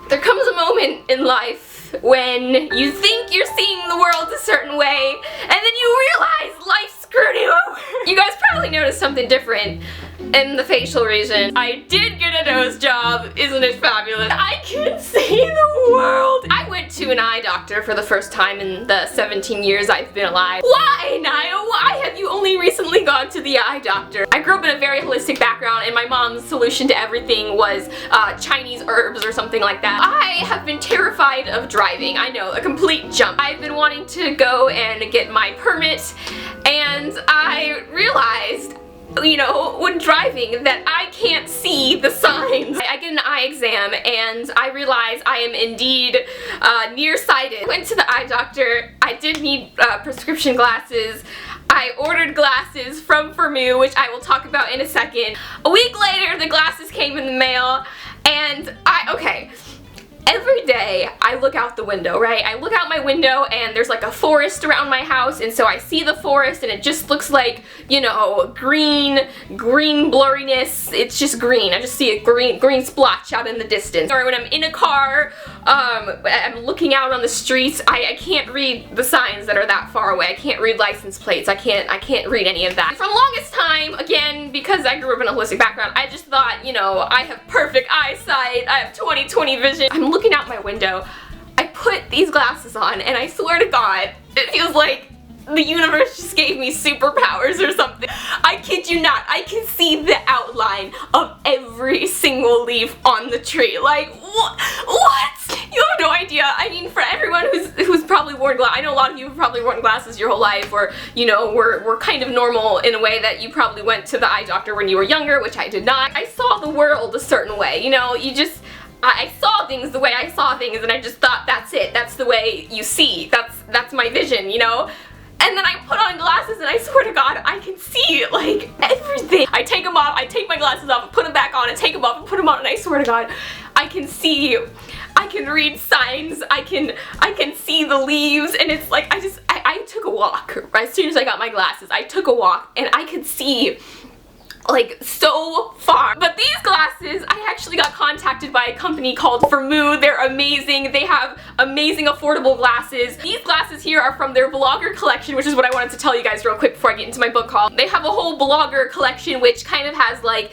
There comes a moment in life when you think you're seeing the world a certain way, and then you realize life screwed you over. You guys probably noticed something different in the facial region. I did get a nose job, isn't it fabulous? I can see the world. I went to an eye doctor for the first time in the 17 years I've been alive. Why, Naya? Why have you only recently gone to the eye doctor? I grew up in a very holistic background, and my mom's solution to everything was Chinese herbs or something like that. I have been terrified of driving. I know, a complete jump. I've been wanting to go and get my permit, and I realized, you know, when driving, that I can't see the signs. I get an eye exam and I realize I am indeed nearsighted. Went to the eye doctor. I did need prescription glasses. I ordered glasses from FIRMOO, which I will talk about in a second. A week later, the glasses came in the mail, and okay. Every day I look out the window, right? I look out my window and there's like a forest around my house, and so I see the forest and it just looks like, you know, green blurriness. It's just green. I just see a green splotch out in the distance. Or when I'm in a car, I'm looking out on the streets, I can't read the signs that are that far away. I can't read license plates. I can't read any of that. For the longest time, again, because I grew up in a holistic background, I just thought, you know, I have perfect eyesight. I have 20/20 vision. I'm looking out my window. I put these glasses on, and I swear to God, it feels like the universe just gave me superpowers or something. I kid you not, I can see the outline of every single leaf on the tree. Like, what? You have no idea. I mean, for everyone who's probably worn glasses, I know a lot of you have probably worn glasses your whole life, or, you know, we're kind of normal in a way that you probably went to the eye doctor when you were younger, which I did not. I saw the world a certain way, you know, I saw things the way I saw things, and I just thought, that's it, that's the way you see, that's my vision, you know? And then I put on glasses, and I swear to God, I can see, like, everything. I take them off, I take my glasses off, I put them back on, I take them off, and put them on, and I swear to God, I can see, I can read signs, I can see the leaves, and it's like, I took a walk, right? As soon as I got my glasses, I took a walk, and I could see, like, so far. But these glasses, I actually got contacted by a company called FIRMOO. They're amazing. They have amazing affordable glasses. These glasses here are from their blogger collection, which is what I wanted to tell you guys real quick before I get into my book haul. They have a whole blogger collection which kind of has like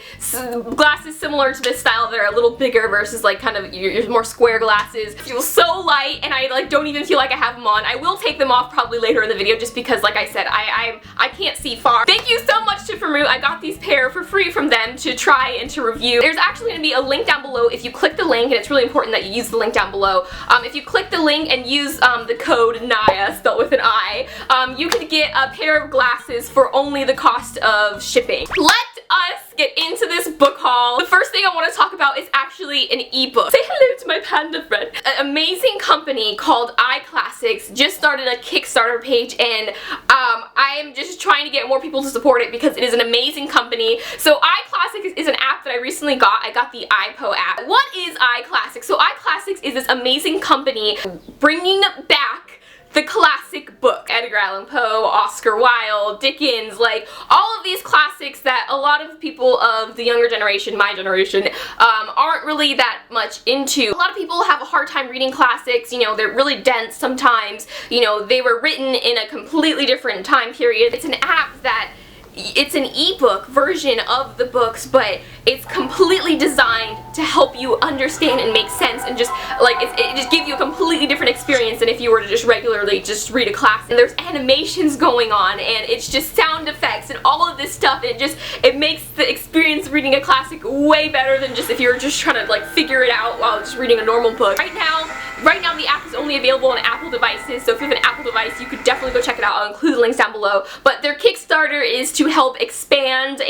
glasses similar to this style that are a little bigger versus like kind of your more square glasses. They feel so light, and I like don't even feel like I have them on. I will take them off probably later in the video just because, like I said, I can't see far. Thank you so much to FIRMOO. I got these pair for free from them to try and to review. There's actually going to be a link down below if you click the link, and it's really important that you use the link down below. If you click the link and use the code NAYA, spelled with an I, you can get a pair of glasses for only the cost of shipping. Let us get into this book haul. The first thing I want to talk about is actually an ebook. Say hello to my panda friend. An amazing company called ICLASSICS just started a Kickstarter page, and I am just trying to get more people to support it because it is an amazing company. So iClassics is an app that I recently got. I got the iPo app. What is iClassics? So iClassics is this amazing company bringing back the classic book. Edgar Allan Poe, Oscar Wilde, Dickens, like all of these classics that a lot of people of the younger generation, my generation, aren't really that much into. A lot of people have a hard time reading classics, you know, they're really dense sometimes, you know, they were written in a completely different time period. It's an app that it's an ebook version of the books, but it's completely designed to help you understand and make sense, and just like it just gives you a completely different experience than if you were to just regularly just read a classic. And there's animations going on, and it's just sound effects and all of this stuff, and it makes the experience reading a classic way better than just if you were just trying to like figure it out while just reading a normal book. Right now the app is only available on Apple devices, so if you have an Apple device, you could definitely go check it out. I'll include the links down below. But their Kickstarter is to help expand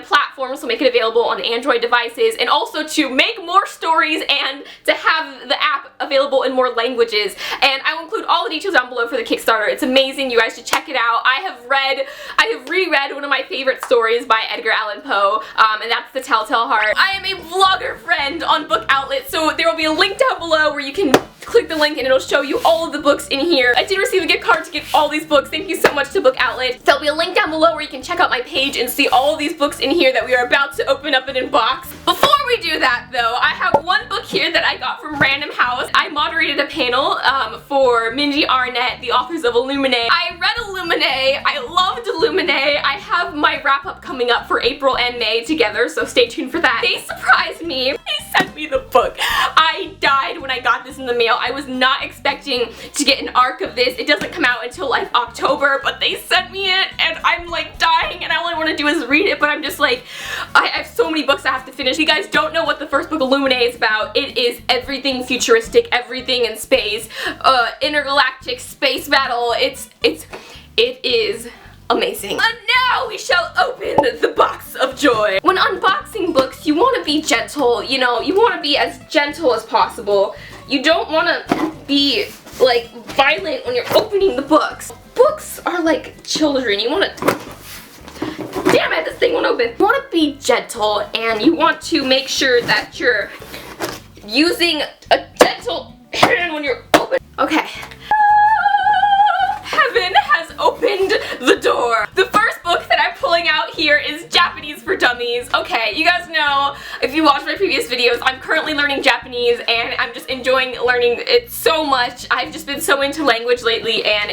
platforms, so make it available on Android devices, and also to make more stories and to have the app available in more languages. And I will include all the details down below for the Kickstarter. It's amazing. You guys should check it out. I have reread one of my favorite stories by Edgar Allan Poe, and that's The Telltale Heart. I am a vlogger friend on Book Outlet, so there will be a link down below where you can click the link and it'll show you all of the books in here. I did receive a gift card to get all these books. Thank you so much to Book Outlet. There'll be a link down below where you can check out my page and see all of these books in here that we are about to open up and unbox. Before we we do that though, I have one book here that I got from Random House. I moderated a panel for Minji Arnett, the authors of Illuminae. I read Illuminae, I loved Illuminae. I have my wrap up coming up for April and May together, so stay tuned for that. They surprised me. They sent me the book. I died when I got this in the mail. I was not expecting to get an arc of this. It doesn't come out until like October, but they sent me it and I'm like dying and all I want to do is read it, but I'm just like, I have so many books I have to finish. If you guys don't know what the first book Illuminae is about, it is everything futuristic, everything in space, intergalactic space battle. It is amazing. And now we shall open the box of joy. When unboxing books, you want to be gentle, you know, you want to be as gentle as possible. You don't want to be like violent when you're opening the books. Books are like children. You want to, damn it, this thing won't open. You want to be gentle and you want to make sure that you're using a gentle hand when you're open. Okay. Heaven has opened the door. The first book that I'm pulling out here is Japanese for Dummies. Okay, you guys know, if you watched my previous videos, I'm currently learning Japanese and I'm just enjoying learning it so much. I've just been so into language lately and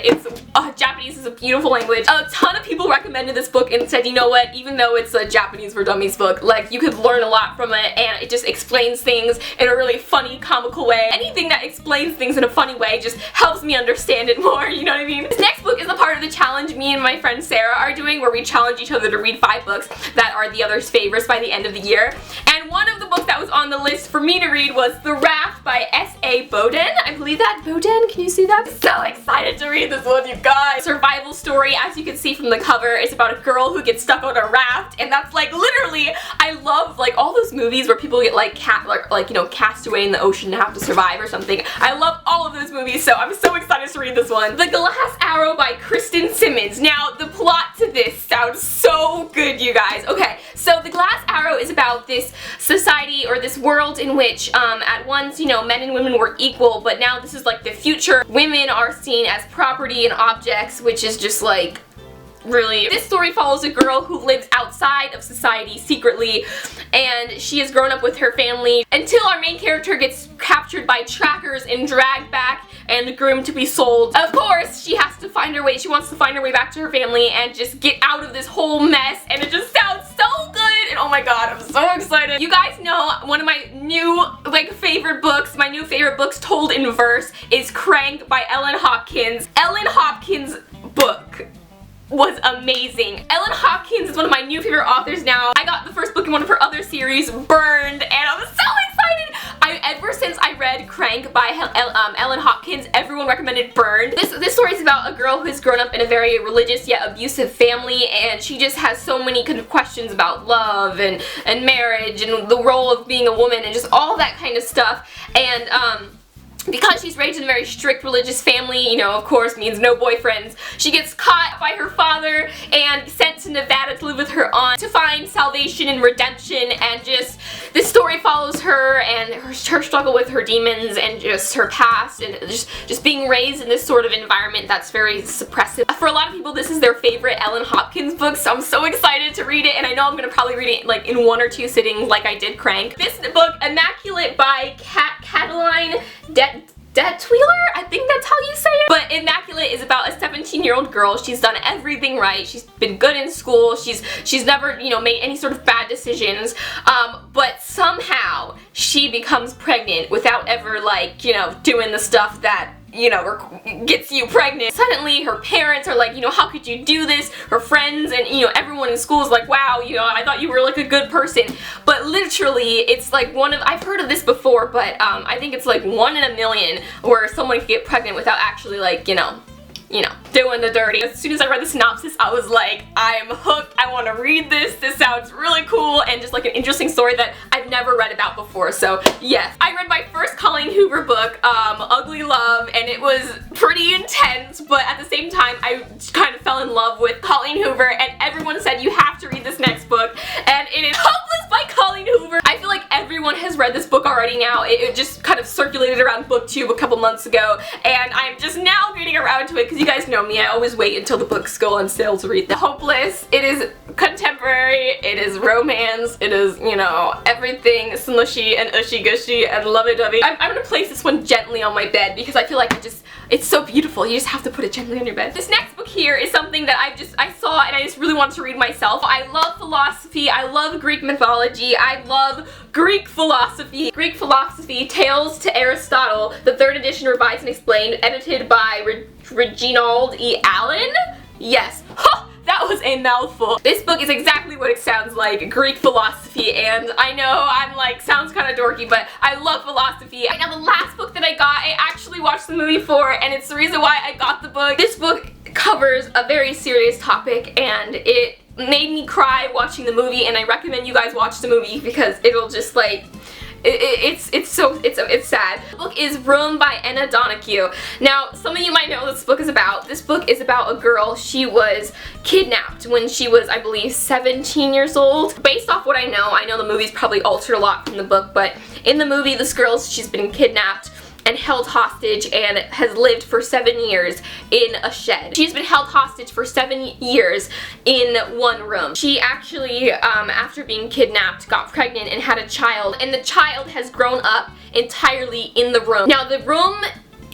Japanese is a beautiful language. A ton of people recommended this book and said, you know what, even though it's a Japanese for Dummies book, like you could learn a lot from it and it just explains things in a really funny, comical way. Anything that explains things in a funny way just helps me understand it more, you know what I mean? This next book is a part of the challenge me and my friend Sarah are doing where we challenge each other to read 5 books that are the other's favorites by the end of the year. And one of the books that was on the list for me to read was The Raft by S.A. Bowden. I believe that. Bowden? Can you see that? I'm so excited to read this one, you guys. Survival story, as you can see from the cover, is about a girl who gets stuck on a raft, and that's like literally, I love like all those movies where people get like you know, cast away in the ocean and have to survive or something. I love all of those movies, so I'm so excited to read this one. The Glass Arrow by Kristen Simmons. Now, the plot to this sounds so good, you guys. Okay, so The Glass Arrow is about this society or this world in which at once, you know, men and women were equal, but now this is like the future. Women are seen as property and objects, which is just like really. This story follows a girl who lives outside of society secretly, and she has grown up with her family until our main character gets captured by trackers and dragged back and groomed to be sold. Of course, she has to find her way, she wants to find her way back to her family and just get out of this whole mess, and it just sounds so good, and oh my god, I'm so excited. You guys know one of my new favorite books, my new favorite books told in verse is Crank by Ellen Hopkins. Ellen Hopkins' book was amazing. Ellen Hopkins is one of my new favorite authors now. I got the first book in one of her other series, Burned, and I'm so excited! Ever since I read Crank by Ellen Hopkins, everyone recommended Burned. This story is about a girl who's grown up in a very religious yet abusive family, and she just has so many kind of questions about love and marriage and the role of being a woman and just all that kind of stuff. And because she's raised in a very strict religious family, you know, of course, means no boyfriends, she gets caught by her father and sent to Nevada to live with her aunt to find salvation and redemption, and just this story follows her and her struggle with her demons and just her past and just being raised in this sort of environment that's very suppressive. For a lot of people, this is their favorite Ellen Hopkins book, so I'm so excited to read it, and I know I'm gonna probably read it like in 1 or 2 sittings like I did Crank. This book, Immaculate by Cataline Detweiler? I think that's how you say it. But Immaculate is about a 17-year-old girl. She's done everything right. She's been good in school. She's never, you know, made any sort of bad decisions. But somehow she becomes pregnant without ever, like, you know, doing the stuff that, you know, gets you pregnant. Suddenly her parents are like, you know, how could you do this? Her friends and, you know, everyone in school is like, wow, you know, I thought you were like a good person. But literally, it's like I've heard of this before, but I think it's like 1 in a million where someone can get pregnant without actually, like, you know, doing the dirty. As soon as I read the synopsis, I was like, I'm hooked. I want to read this. This sounds really cool and just like an interesting story that I've never read about before. So yes, I read my first Colleen Hoover book, Ugly Love, and it was pretty intense, but at the same time, I kind of fell in love with Colleen Hoover, and everyone said you have to read this next book, and it is Hopeless by Colleen Hoover. I feel like everyone has read this book already now. It just kind of circulated around BookTube a couple months ago, and I'm just now getting around to it because you guys know me, I always wait until the books go on sale to read them. Hopeless, it is contemporary, it is romance, it is, you know, everything smushy and ushy gushy and lovey-dovey. I'm gonna place this one gently on my bed because I feel like it's so beautiful. You just have to put it gently on your bed. This next book here is something that I saw and I just really wanted to read myself. I love philosophy, I love Greek mythology, I love Greek philosophy. Greek Philosophy, Tales to Aristotle, the 3rd edition revised and explained, edited by Reginald E. Allen? Yes. That was a mouthful. This book is exactly what it sounds like, Greek philosophy, and I know I'm like, sounds kind of dorky, but I love philosophy. Now the last book that I got, I actually watched the movie for, and it's the reason why I got the book. This book covers a very serious topic, and it made me cry watching the movie, and I recommend you guys watch the movie because it'll just like, it's sad. The book is Room by Anna Donoghue. Now, some of you might know what this book is about. This book is about a girl. She was kidnapped when she was, I believe, 17 years old. Based off what I know the movie's probably altered a lot from the book, but in the movie, this girl, she's been kidnapped and held hostage and has lived for 7 years in a shed. She's been held hostage for 7 years in one room. She actually, after being kidnapped, got pregnant and had a child, and the child has grown up entirely in the room. Now the room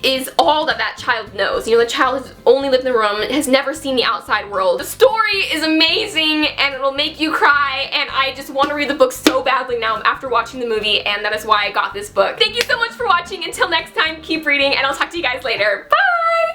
is all that child knows. You know, the child has only lived in the room, has never seen the outside world. The story is amazing and it'll make you cry, and I just want to read the book so badly now after watching the movie, and that is why I got this book. Thank you so much for watching. Until next time, keep reading, and I'll talk to you guys later. Bye!